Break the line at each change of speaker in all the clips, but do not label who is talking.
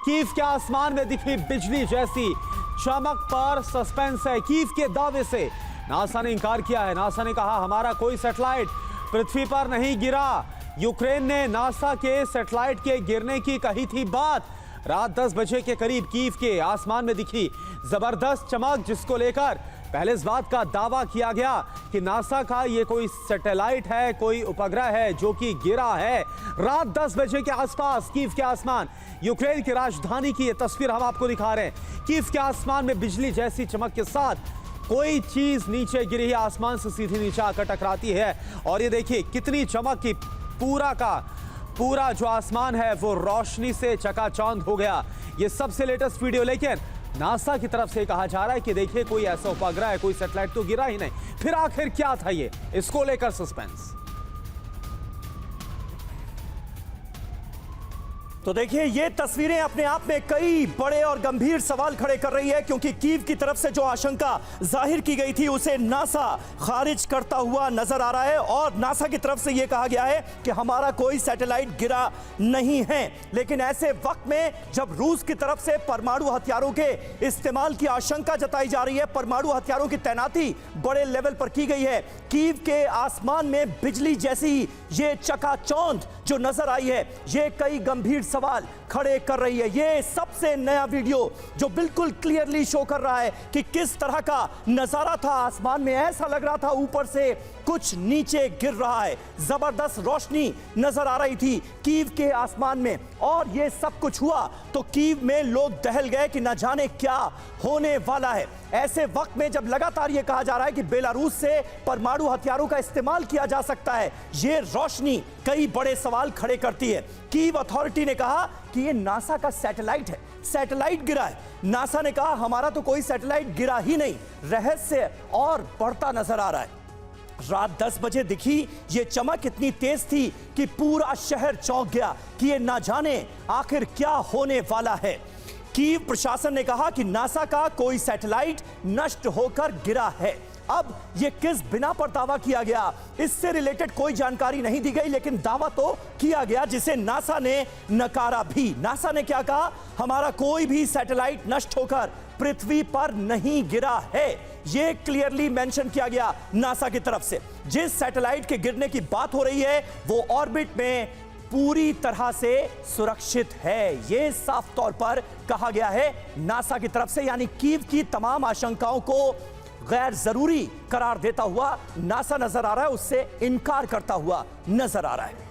Kyiv के आसमान में दिखी बिजली जैसी चमक पर सस्पेंस है। कीव के दावे से नासा ने इंकार किया है। नासा ने कहा हमारा कोई सैटेलाइट पृथ्वी पर नहीं गिरा। यूक्रेन ने नासा के सैटेलाइट के गिरने की कही थी बात। रात 10 बजे के करीब कीव के आसमान में दिखी जबरदस्त चमक, जिसको लेकर पहले इस बात का दावा किया गया कि नासा का ये कोई सैटेलाइट है, कोई उपग्रह है जो कि गिरा है। रात 10 बजे के आसपास कीव के आसमान, यूक्रेन की राजधानी की ये तस्वीर हम आपको दिखा रहे हैं। कीव के आसमान में बिजली जैसी चमक के साथ कोई चीज नीचे गिरी है, आसमान से सीधी नीचे आकर टकराती है। और ये देखिए कितनी चमक की पूरा जो आसमान है वो रोशनी से चकाचौंध हो गया। ये सबसे लेटेस्ट वीडियो, लेकिन नासा की तरफ से कहा जा रहा है कि देखिए कोई ऐसा उपग्रह है, कोई सैटेलाइट तो गिरा ही नहीं। फिर आखिर क्या था ये, इसको लेकर सस्पेंस।
तो देखिए ये तस्वीरें अपने आप में कई बड़े और गंभीर सवाल खड़े कर रही है, क्योंकि कीव की तरफ से जो आशंका जाहिर की गई थी उसे नासा खारिज करता हुआ नजर आ रहा है। और नासा की तरफ से यह कहा गया है कि हमारा कोई सैटेलाइट गिरा नहीं है। लेकिन ऐसे वक्त में जब रूस की तरफ से परमाणु हथियारों के इस्तेमाल की आशंका जताई जा रही है, परमाणु हथियारों की तैनाती बड़े लेवल पर की गई है, कीव के आसमान में बिजली जैसी ये चकाचौंध जो नजर आई है, ये कई गंभीर सवाल खड़े कर रही है। ये सबसे नया वीडियो जो बिल्कुल क्लियरली शो कर रहा है कि किस तरह का नजारा था। आसमान में ऐसा लग रहा था ऊपर से कुछ नीचे गिर रहा है, जबरदस्त रोशनी नजर आ रही थी कीव के आसमान में। और ये सब कुछ हुआ तो कीव में लोग दहल गए कि न जाने क्या होने वाला है। ऐसे वक्त में जब लगातार यह कहा जा रहा है कि बेलारूस से परमाणु हथियारों का इस्तेमाल किया जा सकता है, ये रोशनी कई बड़े सवाल खड़े करती है। कीव अथॉरिटी ने कहा कि ये नासा का सैटेलाइट है, सैटेलाइट गिरा है। नासा ने कहा हमारा तो कोई सैटेलाइट गिरा ही नहीं। रहस्य और बढ़ता नजर आ रहा है। रात 10 बजे दिखी ये चमक इतनी तेज थी कि पूरा शहर चौंक गया कि ये ना जाने आखिर क्या होने वाला है। कीव प्रशासन ने कहा कि नासा का कोई सैटेलाइट नष्ट होकर गिरा है। अब यह किस बिना पर दावा किया गया, इससे रिलेटेड कोई जानकारी नहीं दी गई, लेकिन दावा तो किया गया जिसे नासा ने नकारा भी। नासा ने क्या कहा, हमारा कोई भी सैटेलाइट नष्ट होकर पृथ्वी पर नहीं गिरा है। यह क्लियरली मेंशन किया गया नासा की तरफ से। जिस सैटेलाइट के गिरने की बात हो रही है वो ऑर्बिट में पूरी तरह से सुरक्षित है, यह साफ तौर पर कहा गया है नासा की तरफ से। यानी कीव की तमाम आशंकाओं को गैर जरूरी करार देता हुआ नासा नजर आ रहा है, उससे इनकार करता हुआ नजर आ रहा है।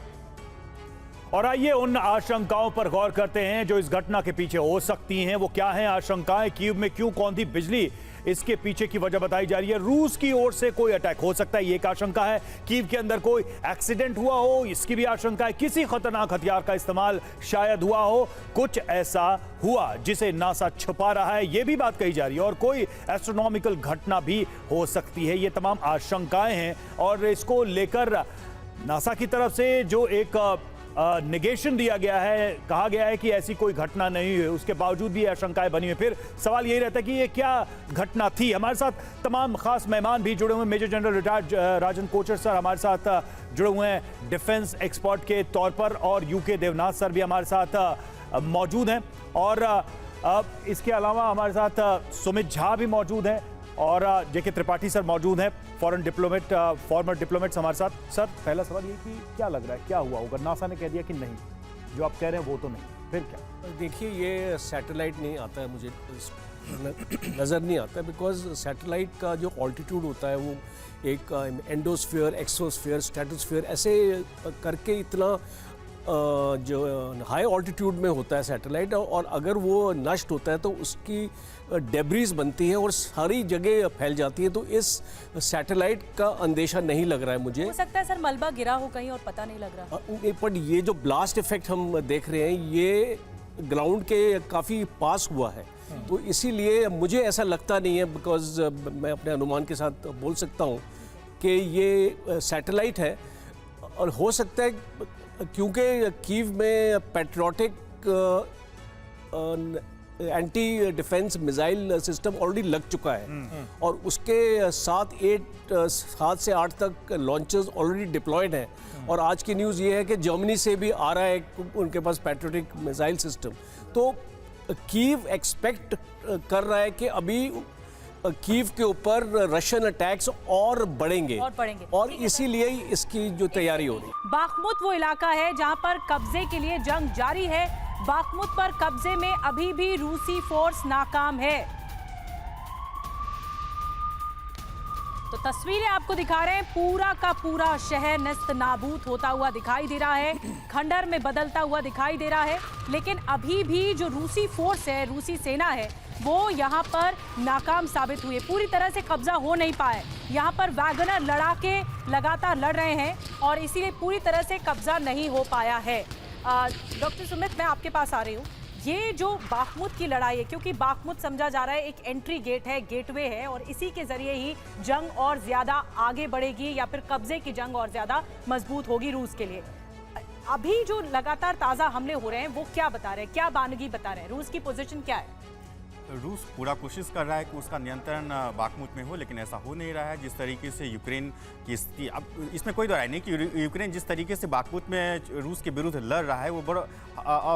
और आइए उन आशंकाओं पर गौर करते हैं जो इस घटना के पीछे हो सकती हैं। वो क्या हैं आशंकाएं, कीव में क्यों कौंधी बिजली, इसके पीछे की वजह बताई जा रही है। रूस की ओर से कोई अटैक हो सकता है, ये एक आशंका है। कीव के अंदर कोई एक्सीडेंट हुआ हो, इसकी भी आशंका है। किसी खतरनाक हथियार का इस्तेमाल शायद हुआ हो, कुछ ऐसा हुआ जिसे नासा छुपा रहा है, ये भी बात कही जा रही है। और कोई एस्ट्रोनॉमिकल घटना भी हो सकती है। ये तमाम आशंकाएं हैं और इसको लेकर नासा की तरफ से जो एक नेगेशन दिया गया है, कहा गया है कि ऐसी कोई घटना नहीं हुई, उसके बावजूद भी आशंकाएं बनी हुई। फिर सवाल यही रहता है कि ये क्या घटना थी। हमारे साथ तमाम खास मेहमान भी जुड़े हुए हैं। मेजर जनरल रिटायर्ड राजन कोचर सर हमारे साथ जुड़े हुए हैं डिफेंस एक्सपर्ट के तौर पर, और यूके देवनाथ सर भी हमारे साथ मौजूद हैं। और इसके अलावा हमारे साथ सुमित झा भी मौजूद हैं और जेके त्रिपाठी सर मौजूद हैं, फॉरेन डिप्लोमेट, फॉर्मर डिप्लोमेट्स हमारे साथ। सर पहला सवाल ये कि क्या लग रहा है, क्या हुआ होगा? नासा ने कह दिया कि नहीं, जो आप कह रहे हैं वो तो नहीं, फिर क्या?
देखिए ये सैटेलाइट नहीं आता है, मुझे नज़र नहीं आता है, बिकॉज सैटेलाइट का जो ऑल्टीट्यूड होता है वो एक एंडोस्फीयर, एक्सोस्फीयर, स्ट्रेटोस्फीयर ऐसे करके इतना जो हाई ऑल्टीट्यूड में होता है सैटेलाइट। और अगर वो नष्ट होता है तो उसकी डेब्रीज बनती है और सारी जगह फैल जाती है। तो इस सैटेलाइट का अंदेशा नहीं लग रहा है मुझे।
हो सकता है सर मलबा गिरा हो कहीं और पता नहीं लग रहा।
पर ये जो ब्लास्ट इफेक्ट हम देख रहे हैं ये ग्राउंड के काफ़ी पास हुआ है, तो इसीलिए मुझे ऐसा लगता नहीं है। बिकॉज मैं अपने अनुमान के साथ बोल सकता हूँ कि ये सैटेलाइट है। और हो सकता है क्योंकि कीव में patriotic anti defence missile system already लग चुका है और उसके 7 से 8 तक लॉन्चर्स ऑलरेडी डिप्लॉयड हैं। और आज की न्यूज़ ये है कि जर्मनी से भी आ रहा है उनके पास पैट्रियोटिक मिसाइल सिस्टम। तो कीव एक्सपेक्ट कर रहा है कि अभी कीव के ऊपर रशियन अटैक्स और बढ़ेंगे और इसीलिए इसकी जो तैयारी हो रही है।
बाखमुत वो इलाका है जहां पर कब्जे के लिए जंग जारी है। बाखमुत पर कब्जे में अभी भी रूसी फोर्स नाकाम है। तो तस्वीरें आपको दिखा रहे हैं, पूरा का पूरा शहर नेस्त नाबूद होता हुआ दिखाई दे रहा है, खंडर में बदलता हुआ दिखाई दे रहा है। लेकिन अभी भी जो रूसी फोर्स है, रूसी सेना है, वो यहाँ पर नाकाम साबित हुई है। पूरी तरह से कब्जा हो नहीं पाए। यहाँ पर वैगनर लड़ाके लगातार लड़ रहे हैं और इसीलिए पूरी तरह से कब्जा नहीं हो पाया है। डॉक्टर सुमित, मैं आपके पास आ रही हूँ। ये जो बाखमुत की लड़ाई है, क्योंकि बाखमुत समझा जा रहा है एक एंट्री गेट है, गेटवे है, और इसी के जरिए ही जंग और ज्यादा आगे बढ़ेगी या फिर कब्जे की जंग और ज्यादा मजबूत होगी रूस के लिए। अभी जो लगातार ताजा हमले हो रहे हैं वो क्या बता रहे हैं, क्या बानगी बता रहे हैं, रूस की पोजीशन क्या है?
रूस पूरा कोशिश कर रहा है कि उसका नियंत्रण बाखमुत में हो, लेकिन ऐसा हो नहीं रहा है। जिस तरीके से यूक्रेन की स्थिति, अब इसमें कोई दोहराई नहीं कि यूक्रेन जिस तरीके से बाखमुत में रूस के विरुद्ध लड़ रहा है वो बड़ा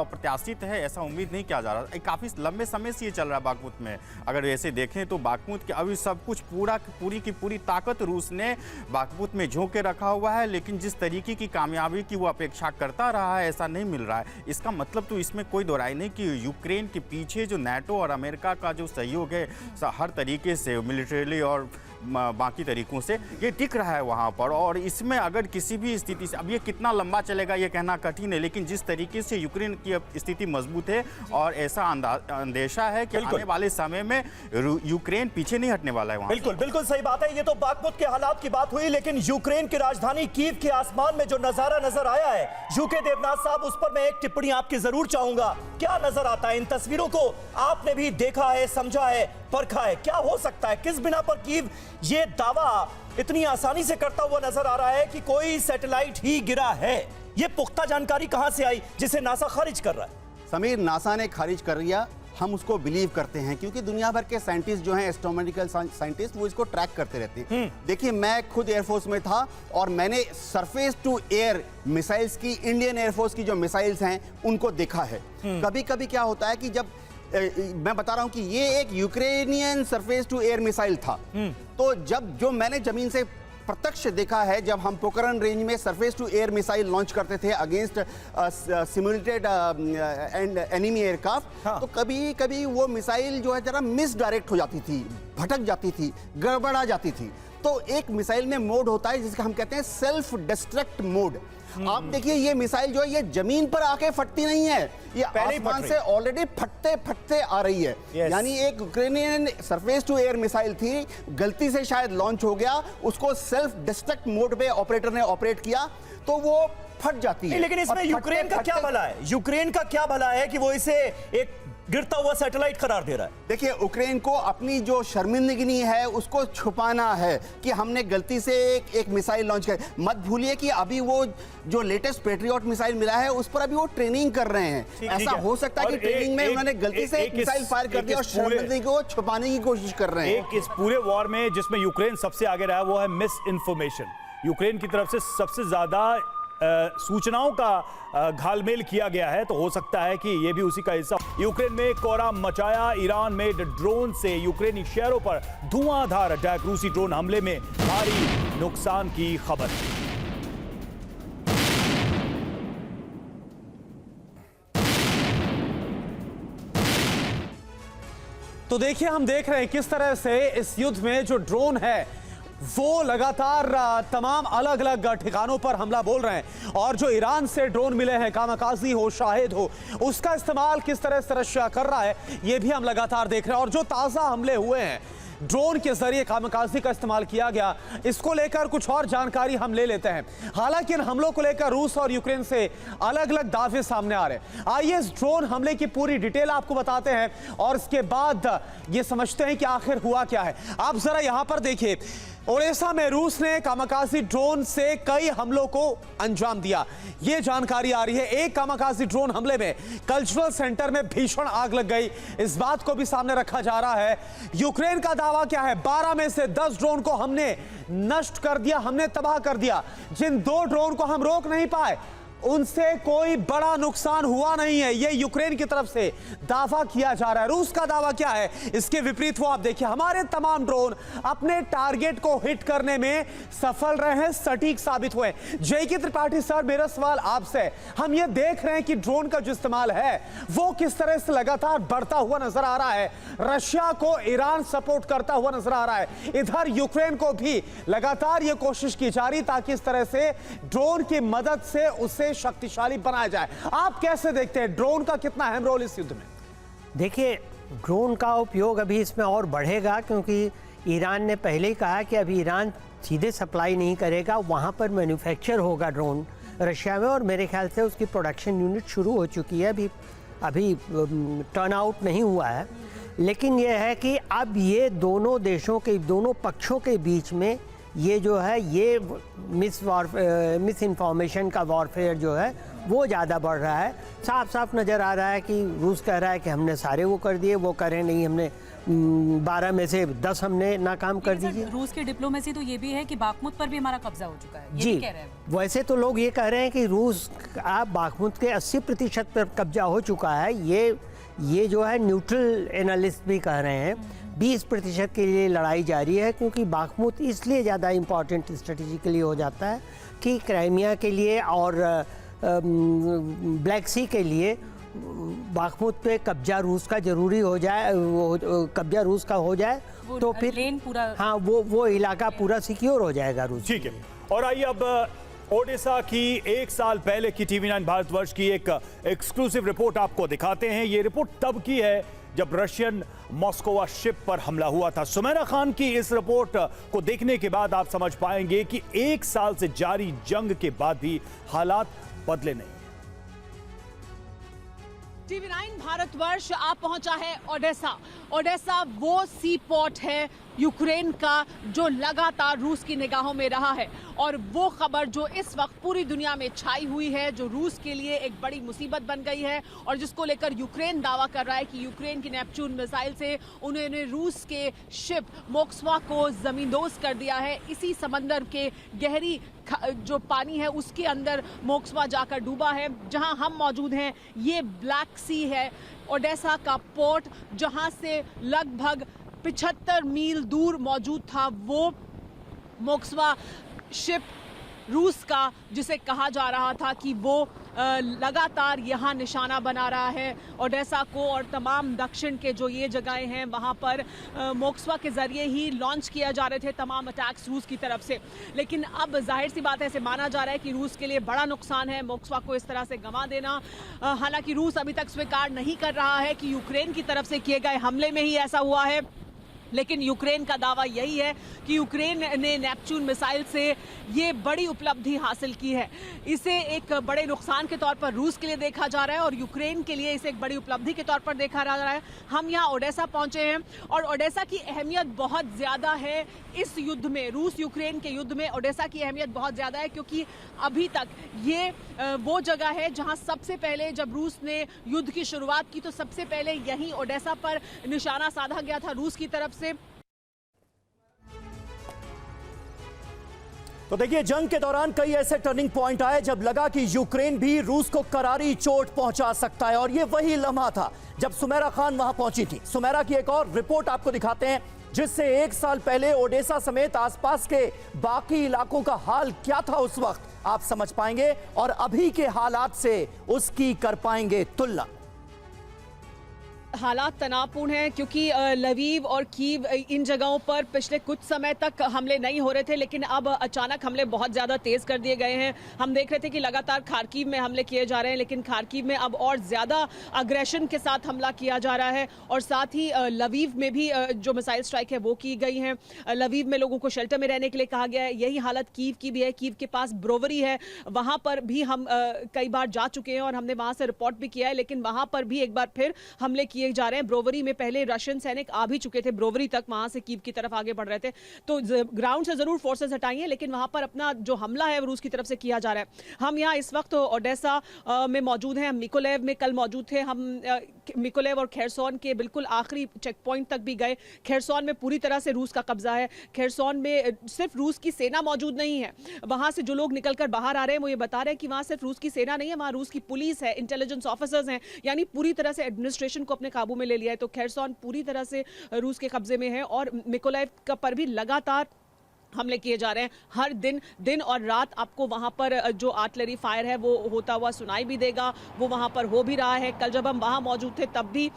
अप्रत्याशित है। ऐसा उम्मीद नहीं किया जा रहा। काफ़ी लंबे समय से ये चल रहा है बाखमुत में। अगर ऐसे देखें तो बाखमुत के अभी सब कुछ पूरी की पूरी ताकत रूस ने बाखमुत में झोंक के रखा हुआ है, लेकिन जिस तरीके की कामयाबी की वो अपेक्षा करता रहा है, ऐसा नहीं मिल रहा है। इसका मतलब तो इसमें कोई दोहराई नहीं कि यूक्रेन के पीछे जो नाटो और अमेरिका का जो सहयोग है हर तरीके से मिलिट्रीली और बाकी तरीकों से ये टिक रहा है वहाँ पर। और इसमें अगर किसी भी स्थिति से, अब ये कितना लंबा चलेगा ये कहना कठिन है, लेकिन जिस तरीके से यूक्रेन की स्थिति मजबूत है और ऐसा अंदेशा है कि आने वाले समय में यूक्रेन पीछे नहीं हटने वाला है वहाँ।
बिल्कुल बिल्कुल सही बात है। ये तो बाखमुत के हालात की बात हुई, लेकिन यूक्रेन की राजधानी कीव के आसमान में जो नजारा नजर आया है, यूके देवनाथ साहब, उस पर मैं एक टिप्पणी आपकी जरूर चाहूंगा। क्या नजर आता है? इन तस्वीरों को आपने भी देखा है, समझा है, परखा है। क्या हो सकता है, किस बिना पर कीव ये दावा इतनी आसानी से करता हुआ नजर आ रहा है कि कोई सैटेलाइट ही गिरा है? ये पुख्ता जानकारी कहां से आई जिसे नासा खारिज कर रहा है?
समीर, नासा ने खारिज कर दिया, हम उसको बिलीव करते हैं क्योंकि दुनिया भर के साइंटिस्ट जो हैं, एस्ट्रोनॉमिकल साइंटिस्ट, वो इसको ट्रैक करते रहते हैं। देखिए, मैं खुद एयरफोर्स में था और मैंने सरफेस टू एयर मिसाइल्स की, इंडियन एयरफोर्स की जो मिसाइल्स हैं उनको देखा है। कभी कभी क्या होता है कि जब मैं बता रहा हूं कि ये एक Ukrainian surface to air missile था, तो जो मैंने जमीन से प्रत्यक्ष देखा है, जब हम पोखरण रेंज में surface to air missile launch करते थे against simulated and enemy aircraft, तो कभी कभी वो मिसाइल जो है जरा मिसडायरेक्ट हो जाती थी, भटक जाती थी, गड़बड़ा जाती थी। तो एक मिसाइल में मोड होता है जिसका हम कहते हैं सेल्फ डिस्ट्रक्ट मोड। आप देखिए, ये मिसाइल जो है ये जमीन पर आके फटती नहीं है, ये आसमान से ऑलरेडी फटते फटते आ रही है। यानी एक Ukrainian surface to air missile थी, गलती से शायद लॉन्च हो गया, उसको सेल्फ डिस्ट्रक्ट मोड पे ऑपरेटर ने ऑपरेट किया तो वो फट जाती है।
लेकिन इसमें यूक्रेन का क्या भला है? यूक्रेन का क्या भला है कि वो इसे एक गिरता हुआ सैटेलाइट करार दे रहा है?
देखिए, यूक्रेन को अपनी जो शर्मिंदगी है उसको छुपाना है कि हमने गलती से एक मिसाइल लॉन्च कर। मत भूलिए कि अभी वो जो लेटेस्ट पेट्रियट मिसाइल मिला है उस पर अभी वो ट्रेनिंग कर रहे हैं। ऐसा हो सकता है कि ट्रेनिंग में उन्होंने गलती से एक मिसाइल फायर कर दिया और शर्मिंदगी को छुपाने की कोशिश कर रहे हैं।
इस पूरे वॉर में जिसमें यूक्रेन सबसे आगे रहा वो है मिस इन्फॉर्मेशन। यूक्रेन की तरफ से सबसे ज्यादा सूचनाओं का घालमेल किया गया है, तो हो सकता है कि यह भी उसी का हिस्सा। यूक्रेन में कोहराम मचाया, ईरान में ड्रोन से यूक्रेनी शहरों पर धुआंधार अटैक, रूसी ड्रोन हमले में भारी नुकसान की खबर।
तो देखिए, हम देख रहे हैं किस तरह से इस युद्ध में जो ड्रोन है वो लगातार तमाम अलग अलग ठिकानों पर हमला बोल रहे हैं, और जो ईरान से ड्रोन मिले हैं, कामाकाजी हो, शाहिद हो, उसका इस्तेमाल किस तरह से रशिया कर रहा है ये भी हम लगातार देख रहे हैं। और जो ताज़ा हमले हुए हैं, ड्रोन के जरिए कामाकाजी का इस्तेमाल किया गया, इसको लेकर कुछ और जानकारी हम ले लेते हैं। हालांकि इन हमलों को लेकर रूस और यूक्रेन से अलग अलग दावे सामने आ रहे हैं। आइए इस ड्रोन हमले की पूरी डिटेल आपको बताते हैं और इसके बाद ये समझते हैं कि आखिर हुआ क्या है। आप जरा यहां पर देखिए, ओडेसा में रूस ने कामाकाजी ड्रोन से कई हमलों को अंजाम दिया, ये जानकारी आ रही है। एक कामाकाजी ड्रोन हमले में कल्चरल सेंटर में भीषण आग लग गई, इस बात को भी सामने रखा जा रहा है। यूक्रेन का दावा क्या है? 12 में से 10 ड्रोन को हमने नष्ट कर दिया, हमने तबाह कर दिया। जिन 2 ड्रोन को हम रोक नहीं पाए, उनसे कोई बड़ा नुकसान हुआ नहीं है, यह यूक्रेन की तरफ से दावा किया जा रहा है। रूस का दावा क्या है, इसके विपरीत वो आप देखिए, हमारे तमाम ड्रोन अपने टारगेट को हिट करने में सफल रहे हैं, सटीक साबित हुए। जयकी त्रिपाठी सर, मेरा सवाल आपसे, हम ये देख रहे हैं कि ड्रोन का जो इस्तेमाल है वो किस तरह से लगातार बढ़ता हुआ नजर आ रहा है। रशिया को ईरान सपोर्ट करता हुआ नजर आ रहा है, इधर यूक्रेन को भी लगातार ये कोशिश की जा रही ताकि इस तरह से ड्रोन की मदद से उसे शक्तिशाली बनाया जाए। आप कैसे देखते हैं ड्रोन का कितना अहम रोल इस युद्ध में?
देखिए, ड्रोन का उपयोग अभी इसमें और बढ़ेगा, क्योंकि ईरान ने पहले ही कहा कि अभी ईरान सीधे सप्लाई नहीं करेगा, वहाँ पर मैन्युफैक्चर होगा ड्रोन रशिया में, और मेरे ख्याल से उसकी प्रोडक्शन यूनिट शुरू हो चुकी है। अभी टर्न आउट नहीं हुआ है, लेकिन यह है कि अब ये दोनों देशों के, दोनों पक्षों के बीच में ये जो है, ये मिस इन्फॉर्मेशन का वॉरफेयर जो है वो ज़्यादा बढ़ रहा है। साफ साफ नज़र आ रहा है कि रूस कह रहा है कि हमने सारे वो कर दिए, वो करें नहीं, हमने 12 में से 10 हमने नाकाम कर दीजिए।
रूस की डिप्लोमेसी तो ये भी है कि बाखमुत पर भी हमारा कब्जा हो चुका है, ये
जी
भी कह रहे हैं।
वैसे तो लोग ये कह रहे हैं कि रूस का बाखमुत के 80% पर कब्जा हो चुका है। ये जो है न्यूट्रल एनालिस्ट भी कह रहे हैं 20% के लिए लड़ाई जारी है, क्योंकि बाखमुत इसलिए ज़्यादा इम्पॉर्टेंट स्ट्रेटेजिकली हो जाता है कि क्राइमिया के लिए और ब्लैक सी के लिए बाखमुत पे कब्जा रूस का जरूरी हो जाए, कब्जा रूस का हो जाए तो फिर
लेन पूरा,
हाँ, वो इलाका पूरा सिक्योर हो जाएगा रूस।
ठीक है, और आइए अब ओडेसा की 1 साल पहले की TV9 भारतवर्ष की एक एक्सक्लूसिव रिपोर्ट आपको दिखाते हैं। ये रिपोर्ट तब की है जब रशियन मॉस्कोवा शिप पर हमला हुआ था। सुमैरा खान की इस रिपोर्ट को देखने के बाद आप समझ पाएंगे कि 1 साल से जारी जंग के बाद भी हालात बदले नहीं।
TV9 भारतवर्ष आप पहुंचा है ओडेसा। ओडेसा वो सी पोर्ट है यूक्रेन का जो लगातार रूस की निगाहों में रहा है, और वो खबर जो इस वक्त पूरी दुनिया में छाई हुई है, जो रूस के लिए एक बड़ी मुसीबत बन गई है, और जिसको लेकर यूक्रेन दावा कर रहा है कि यूक्रेन की नेपच्यून मिसाइल से उन्होंने रूस के शिप मोस्कवा को जमींदोज कर दिया है। इसी समंदर के गहरी जो पानी है उसके अंदर मोस्कवा जाकर डूबा है। जहां हम मौजूद हैं ये ब्लैक सी है, ओडेसा का पोर्ट, जहां से लगभग 75 मील दूर मौजूद था वो मोस्कवा शिप रूस का, जिसे कहा जा रहा था कि वो लगातार यहाँ निशाना बना रहा है ओडेसा को, और तमाम दक्षिण के जो ये जगहें हैं वहाँ पर मोस्कवा के ज़रिए ही लॉन्च किया जा रहे थे तमाम अटैक्स रूस की तरफ से। लेकिन अब जाहिर सी बात है, ऐसे माना जा रहा है कि रूस के लिए बड़ा नुकसान है मोस्कवा को इस तरह से गंवा देना। हालांकि रूस अभी तक स्वीकार नहीं कर रहा है कि यूक्रेन की तरफ से किए गए हमले में ही ऐसा हुआ है, लेकिन यूक्रेन का दावा यही है कि यूक्रेन ने नेपच्यून मिसाइल से ये बड़ी उपलब्धि हासिल की है। इसे एक बड़े नुकसान के तौर पर रूस के लिए देखा जा रहा है, और यूक्रेन के लिए इसे एक बड़ी उपलब्धि के तौर पर देखा जा रहा है। हम यहाँ ओडेसा पहुंचे हैं, और ओडेसा की अहमियत बहुत ज़्यादा है इस युद्ध में, रूस यूक्रेन के युद्ध में ओडेसा की अहमियत बहुत ज़्यादा है, क्योंकि अभी तक ये वो जगह है जहाँ सबसे पहले जब रूस ने युद्ध की शुरुआत की तो सबसे पहले यहीं ओडेसा पर निशाना साधा गया था रूस की तरफ से।
तो देखिए, जंग के दौरान कई ऐसे टर्निंग पॉइंट आए जब लगा कि यूक्रेन भी रूस को करारी चोट पहुंचा सकता है, और ये वही लम्हा था जब सुमैरा खान वहां पहुंची थी। सुमैरा की एक और रिपोर्ट आपको दिखाते हैं, जिससे 1 साल पहले ओडेसा समेत आसपास के बाकी इलाकों का हाल क्या था उस वक्त आप समझ पाएंगे, और अभी के हालात से उसकी कर पाएंगे तुलना।
हालात तनावपूर्ण हैं, क्योंकि लवीव और कीव इन जगहों पर पिछले कुछ समय तक हमले नहीं हो रहे थे, लेकिन अब अचानक हमले बहुत ज़्यादा तेज़ कर दिए गए हैं। हम देख रहे थे कि लगातार खार्किव में हमले किए जा रहे हैं, लेकिन खार्किव में अब और ज़्यादा अग्रेशन के साथ हमला किया जा रहा है, और साथ ही लवीव में भी जो मिसाइल स्ट्राइक है वो की गई हैं। लवीव में लोगों को शेल्टर में रहने के लिए कहा गया है। यही हालत कीव की भी है। कीव के पास ब्रोवरी है, वहाँ पर भी हम कई बार जा चुके हैं और हमने वहाँ से रिपोर्ट भी किया है, लेकिन वहाँ पर भी एक बार फिर हमले किए जा रहे हैं। ब्रोवरी में पहले रशियन सैनिक आ भी चुके थे, ब्रोवरी तक, वहां से कीव की तरफ आगे बढ़ रहे थे। तो ग्राउंड से जरूर फोर्सेस हटाई हैं, लेकिन वहां पर अपना जो हमला है रूस की तरफ से किया जा रहा है। हम यहाँ इस वक्त ओडेसा में मौजूद हैं, हम मिकोलेव में कल मौजूद थे। हम मिकोलेव और खेरसोन के बिल्कुल आखिरी चेक पॉइंट तक भी गए। खेरसोन में पूरी तरह से रूस का कब्जा है। खेरसोन में सिर्फ रूस की सेना मौजूद नहीं है, वहां से जो लोग निकलकर बाहर आ रहे हैं वो ये बता रहे हैं कि वहां सिर्फ रूस की सेना नहीं है, वहां रूस की पुलिस है, इंटेलिजेंस ऑफिसर्स हैं, यानी पूरी तरह से एडमिनिस्ट्रेशन को अपने काबू में ले लिया है। तो खेरसोन पूरी तरह से रूस के कब्जे में है और मिकोलाइव पर भी लगातार हमले किए जा रहे हैं। हर दिन और रात आपको वहां पर जो आर्टिलरी फायर है वो होता हुआ सुनाई भी देगा, वो वहां पर हो भी रहा है। कल जब हम वहां मौजूद थे तब भी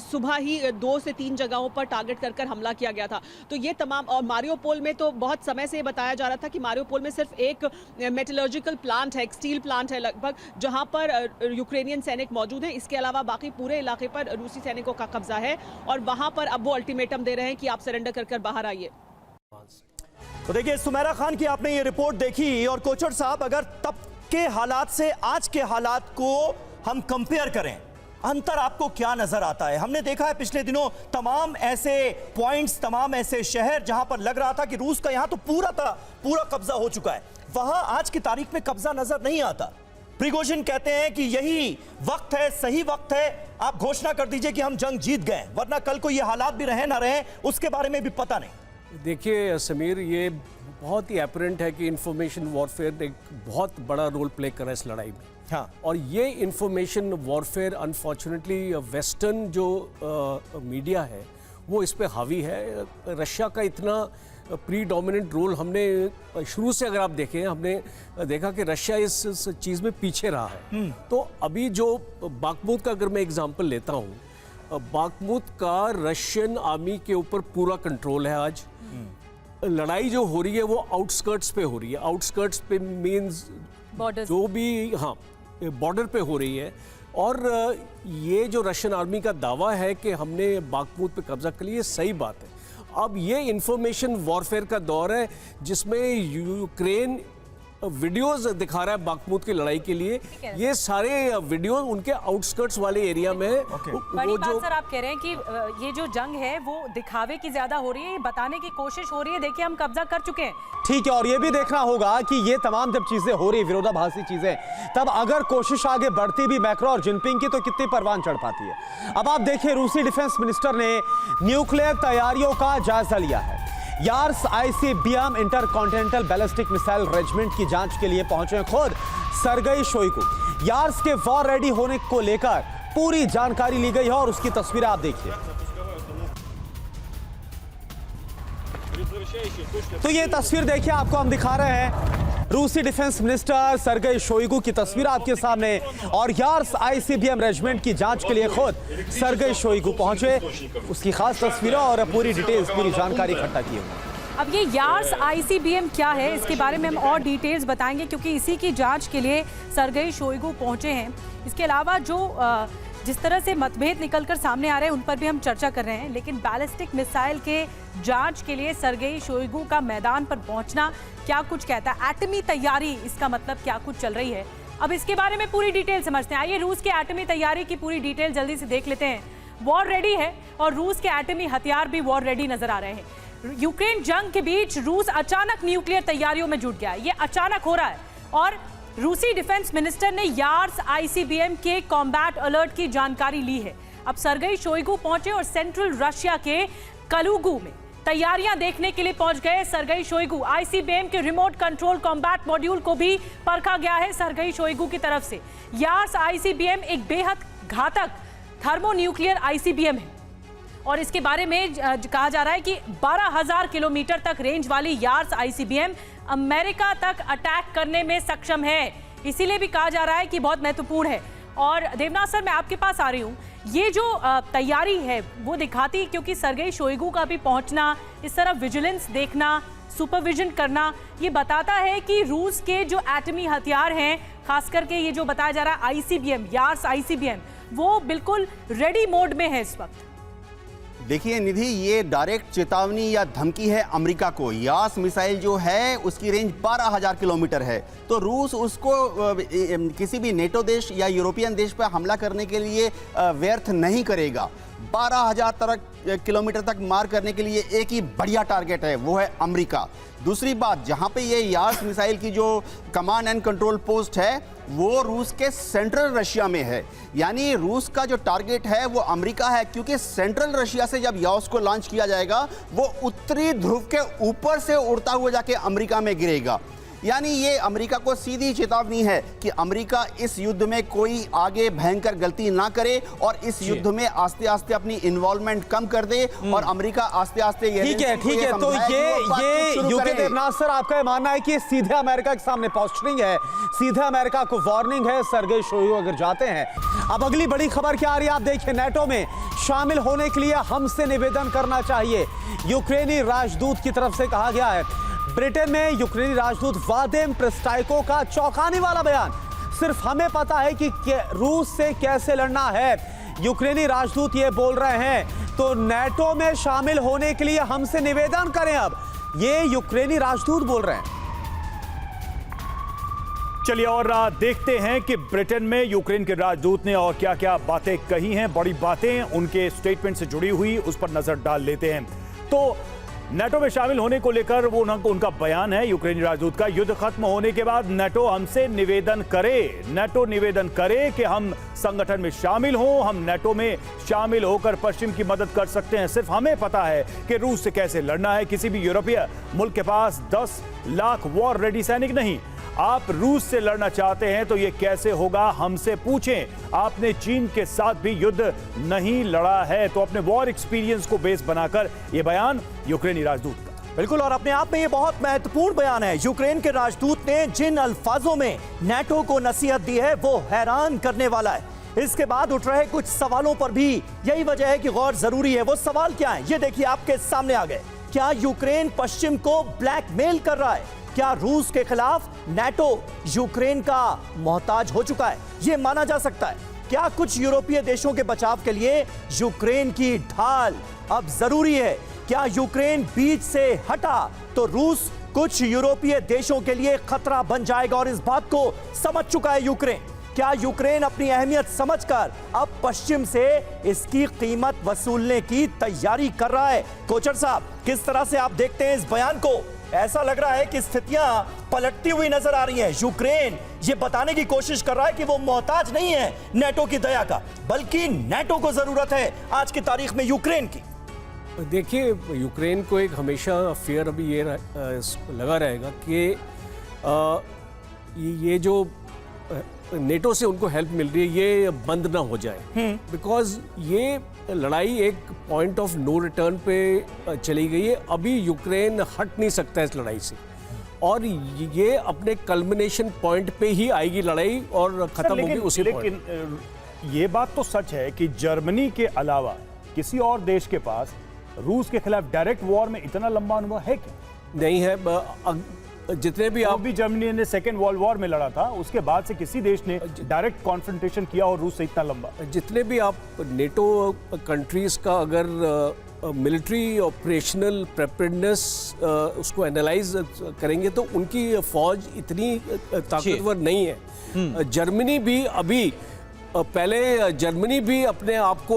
सुबह ही 2 से 3 जगहों पर टारगेट कर हमला किया गया था। तो ये तमाम, और मारियोपोल में तो बहुत समय से बताया जा रहा था कि मारियोपोल में सिर्फ एक मेटलर्जिकल प्लांट है, एक स्टील प्लांट है लगभग, जहां पर यूक्रेनियन सैनिक मौजूद हैं। इसके अलावा बाकी पूरे इलाके पर रूसी सैनिकों का कब्जा है और वहां पर अब वो अल्टीमेटम दे रहे हैं कि आप सरेंडर कर बाहर आइए।
तो देखिए, सुमेरा खान की आपने ये रिपोर्ट देखी और कोचर साहब, अगर तब के हालात से आज के हालात को हम कंपेयर करें, अंतर आपको क्या नजर आता है? हमने देखा है पिछले दिनों तमाम ऐसे पॉइंट्स, तमाम ऐसे शहर जहां पर लग रहा था कि रूस का यहां तो पूरा कब्जा हो चुका है, वहां आज की तारीख में कब्जा नजर नहीं आता। प्रिगोजिन कहते हैं कि यही वक्त है, सही वक्त है, आप घोषणा कर दीजिए कि हम जंग जीत गए, वरना कल को ये हालात भी रहे ना रहे उसके बारे में भी पता नहीं।
देखिए समीर, ये बहुत ही एपरेंट है कि इंफॉर्मेशन वॉरफेयर एक बहुत बड़ा रोल प्ले कर रहा है इस लड़ाई में।
हाँ।
और ये इंफॉर्मेशन वॉरफेयर अनफॉर्चुनेटली वेस्टर्न जो मीडिया है वो इस पे हावी है। रशिया का इतना प्रीडोमिनेंट रोल हमने शुरू से, अगर आप देखें, हमने देखा कि रशिया इस चीज़ में पीछे रहा है। तो अभी जो बाखमुत का अगर मैं एग्जांपल लेता हूँ, बाखमुत का रशियन आर्मी के ऊपर पूरा कंट्रोल है आज। लड़ाई जो हो रही है वो आउटस्कर्ट्स पे हो रही है। आउटस्कर्ट्स पे मींस जो भी, हाँ, बॉर्डर पे हो रही है। और ये जो रशियन आर्मी का दावा है कि हमने बाखमुत पे कब्जा कर लिया, ये सही बात है। अब ये इंफॉर्मेशन वॉरफेयर का दौर है जिसमें यूक्रेन वीडियोस दिखा रहा है बाखमुत की लड़ाई के लिए। ये सारे वीडियोस उनके आउटस्कर्ट्स वाले एरिया में
बड़ी बात सर, आप कह रहे हैं कि ये जो जंग है वो दिखावे की ज्यादा हो रही है, ये बताने की कोशिश हो रही है, देखिए हम कब्जा कर चुके हैं।
ठीक है, और ये भी देखना होगा कि ये तमाम जब चीजें हो रही, विरोधाभासी चीजें, तब अगर कोशिश आगे बढ़ती भी मैक्रो और जिनपिंग की, तो कितनी परवान चढ़ पाती है। अब आप देखिए, रूसी डिफेंस मिनिस्टर ने न्यूक्लियर तैयारियों का जायजा लिया है। Yars ICBM intercontinental ballistic missile regiment की जांच के लिए पहुंचे खुद सरगई शोइगु। यार्स के वॉर रेडी होने को लेकर पूरी जानकारी ली गई है और उसकी तस्वीरें आप देखिए। तो ये तस्वीर देखिए, आपको हम दिखा रहे हैं रूसी डिफेंस मिनिस्टर सरगई शोइगु की तस्वीर आपके सामने, और यार्स आईसीबीएम रेजिमेंट की जांच के लिए खुद सरगई शोइगु पहुंचे, उसकी खास तस्वीरें और पूरी डिटेल्स, पूरी जानकारी इकट्ठा की हुई।
अब ये यार्स आईसीबीएम क्या है, इसके बारे में हम और डिटेल्स बताएंगे, क्योंकि इसी की जांच के लिए सरगई शोइगु पहुंचे हैं। इसके अलावा जो जिस तरह से मतभेद निकलकर सामने आ रहे हैं उन पर भी हम चर्चा कर रहे हैं, लेकिन बैलिस्टिक मिसाइल के जांच के लिए सरगई शोइगु का मैदान पर पहुंचना क्या कुछ कहता है, एटमी तैयारी, इसका मतलब क्या कुछ चल रही है। अब इसके बारे में पूरी डिटेल समझते हैं। आइए रूस के एटमी तैयारी की पूरी डिटेल जल्दी से देख लेते हैं। वॉर रेडी है और रूस के एटमी हथियार भी वॉर रेडी नजर आ रहे हैं। यूक्रेन जंग के बीच रूस अचानक न्यूक्लियर तैयारियों में जुट गया है, ये अचानक हो रहा है। और रूसी डिफेंस मिनिस्टर ने यार्स आईसीबीएम के कॉम्बैट अलर्ट की जानकारी ली है। अब सरगई शोइगु पहुंचे और सेंट्रल रशिया के कलुगु में तैयारियां देखने के लिए पहुंच गए सरगई शोइगु। आईसीबीएम के रिमोट कंट्रोल कॉम्बैट मॉड्यूल को भी परखा गया है सरगई शोइगु की तरफ से। यार्स आईसीबीएम एक बेहद घातक थर्मोन्यूक्लियर आईसीबीएम है और इसके बारे में कहा जा रहा है कि 12,000 किलोमीटर तक रेंज वाली यार्स आईसीबीएम अमेरिका तक अटैक करने में सक्षम है। इसीलिए भी कहा जा रहा है कि बहुत महत्वपूर्ण है। और देवनाथ सर, मैं आपके पास आ रही हूँ, ये जो तैयारी है वो दिखाती, क्योंकि सरगई शोइगु का भी पहुंचना, इस तरह विजिलेंस देखना, सुपरविजन करना, ये बताता है कि रूस के जो एटमी हथियार हैं, खास करके ये जो बताया जा रहा है आईसीबीएम, यार्स आईसीबीएम, वो बिल्कुल रेडी मोड में है इस वक्त।
देखिए निधि, ये डायरेक्ट चेतावनी या धमकी है अमेरिका को। यास मिसाइल जो है उसकी रेंज 12,000 किलोमीटर है, तो रूस उसको किसी भी नेटो देश या यूरोपियन देश पर हमला करने के लिए व्यर्थ नहीं करेगा। 12,000 किलोमीटर तक मार करने के लिए एक ही बढ़िया टारगेट है, वो है अमेरिका। दूसरी बात, जहां पे ये यास मिसाइल की जो कमांड एंड कंट्रोल पोस्ट है वो रूस के सेंट्रल रशिया में है, यानी रूस का जो टारगेट है वो अमेरिका है, क्योंकि सेंट्रल रशिया से जब यास को लॉन्च किया जाएगा वो उत्तरी ध्रुव के ऊपर से उड़ता हुआ जाके अमेरिका में गिरेगा। यानी ये अमेरिका को सीधी चेतावनी है कि अमेरिका इस युद्ध में कोई आगे भयंकर गलती ना करे और इस युद्ध में आस्ते आस्ते अपनी इन्वॉल्वमेंट कम कर दे और अमेरिका आस्ते आस्ते
ठीक है। तो ये यूके देवनाथ सर, आपका ये मानना है कि सीधे अमेरिका के सामने पोस्टरिंग है, सीधे अमेरिका को वार्निंग है सर्गेई शोइगु अगर जाते हैं। अब अगली बड़ी खबर क्या आ रही है आप देखिए, नेटो में शामिल होने के लिए हमसे निवेदन करना चाहिए, यूक्रेनी राजदूत की तरफ से कहा गया है। ब्रिटेन में यूक्रेनी राजदूत वादिम प्रिस्टाइको का चौंकाने वाला बयान, सिर्फ हमें पता है कि रूस से कैसे लड़ना है। यूक्रेनी राजदूत ये बोल रहे हैं तो नेटो में शामिल होने के लिए हमसे निवेदन करें। अब ये यूक्रेनी राजदूत बोल रहे हैं।
चलिए और देखते हैं कि ब्रिटेन में यूक्रेन के राजदूत ने और क्या क्या बातें कही हैं, बड़ी बातें उनके स्टेटमेंट से जुड़ी हुई, उस पर नजर डाल लेते हैं। तो नेटो में शामिल होने को लेकर वो उनका बयान है यूक्रेनी राजदूत का, युद्ध खत्म होने के बाद नेटो हमसे निवेदन करे कि हम संगठन में शामिल हों, हम नेटो में शामिल होकर पश्चिम की मदद कर सकते हैं। सिर्फ हमें पता है कि रूस से कैसे लड़ना है। किसी भी यूरोपीय मुल्क के पास 10 लाख वॉर रेडी सैनिक नहीं। आप रूस से लड़ना चाहते हैं तो ये कैसे होगा, हमसे पूछें। आपने चीन के साथ भी युद्ध नहीं लड़ा है। तो अपने वॉर एक्सपीरियंस को बेस बनाकर ये बयान यूक्रेनी राजदूत का।
बिल्कुल, और अपने आप में ये बहुत महत्वपूर्ण बयान है। यूक्रेन के राजदूत ने जिन अल्फाजों में नेटो को नसीहत दी है वो हैरान करने वाला है। इसके बाद उठ रहे कुछ सवालों पर भी यही वजह है कि गौर जरूरी है। वो सवाल क्या है ये देखिए आपके सामने आ गए। क्या यूक्रेन पश्चिम को ब्लैकमेल कर रहा है? क्या रूस के खिलाफ नेटो यूक्रेन का मोहताज हो चुका है? यह माना जा सकता है। क्या कुछ यूरोपीय देशों के बचाव के लिए यूक्रेन की ढाल अब जरूरी है? क्या यूक्रेन बीच से हटा तो रूस कुछ यूरोपीय देशों के लिए खतरा बन जाएगा और इस बात को समझ चुका है यूक्रेन? क्या यूक्रेन अपनी अहमियत समझकर अब पश्चिम से इसकी कीमत वसूलने की तैयारी कर रहा है? कोचर साहब, किस तरह से आप देखते हैं इस बयान को? ऐसा लग रहा है कि स्थितियां पलटती हुई नजर आ रही हैं। यूक्रेन ये बताने की कोशिश कर रहा है कि वो मोहताज नहीं है नेटो की दया का, बल्कि नेटो को जरूरत है आज की तारीख में यूक्रेन की।
देखिए, यूक्रेन को एक हमेशा फियर अभी ये लगा रहेगा कि ये जो नेटो से उनको हेल्प मिल रही है ये बंद ना हो जाए, बिकॉज ये लड़ाई एक पॉइंट ऑफ नो रिटर्न पे चली गई है। अभी यूक्रेन हट नहीं सकता इस लड़ाई से और ये अपने कल्मिनेशन पॉइंट पे ही आएगी लड़ाई और खत्म होगी उसी पॉइंट।
लेकिन ये बात तो सच है कि जर्मनी के अलावा किसी और देश के पास रूस के खिलाफ डायरेक्ट वॉर में इतना लंबा अनुभव है क्या?
नहीं है। जितने भी आप
भी जर्मनी ने सेकेंड वर्ल्ड वॉर में लड़ा था, उसके बाद से किसी देश ने डायरेक्ट कॉन्फ्रंटेशन किया और रूस से इतना लंबा?
जितने भी आप नेटो कंट्रीज का अगर मिलिट्री ऑपरेशनल प्रिपेयर्डनेस उसको एनालाइज करेंगे तो उनकी फौज इतनी ताकतवर नहीं है। जर्मनी भी अभी पहले जर्मनी भी अपने आप को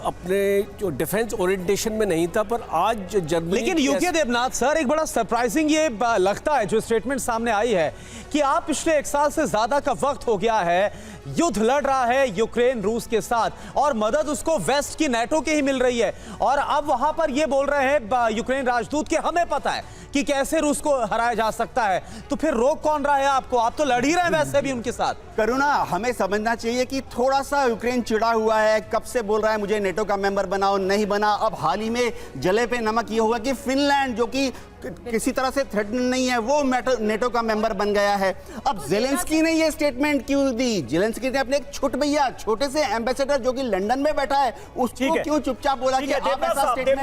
अपने जो डिफेंस ओरिएंटेशन में नहीं था, पर आज जर्मनी।
लेकिन यूके देवनाथ सर, एक बड़ा सरप्राइजिंग ये लगता है जो स्टेटमेंट सामने आई है कि आप पिछले 1 साल से ज्यादा का वक्त हो गया है, युद्ध लड़ रहा है यूक्रेन रूस के साथ और मदद उसको वेस्ट की नेटो के ही मिल रही है, और अब वहां पर ये बोल रहे हैं यूक्रेन राजदूत कि हमें पता है कि कैसे रूस को हराया जा सकता है। तो फिर रोक कौन रहा है आपको? आप तो लड़ ही रहे हैं वैसे भी उनके साथ।
करुणा, हमें समझना चाहिए कि थोड़ा सा यूक्रेन चिढ़ा हुआ है, कब से बोल रहा है मुझे नेटो का मेंबर बनाओ, नहीं बना। अब हाल ही में जले पे नमक ये हुआ कि फिनलैंड, जो कि किसी तरह से थ्रेटन नहीं है, वो नेटो का मेंबर बन गया है। अब जेलेंस्की ने ये स्टेटमेंट क्यों दी? जेलेंस्की ने अपने एक छोटे से एम्बेसडर जो कि लंदन में बैठा है उसको क्यों चुपचाप बोला कि आप ऐसा स्टेटमेंट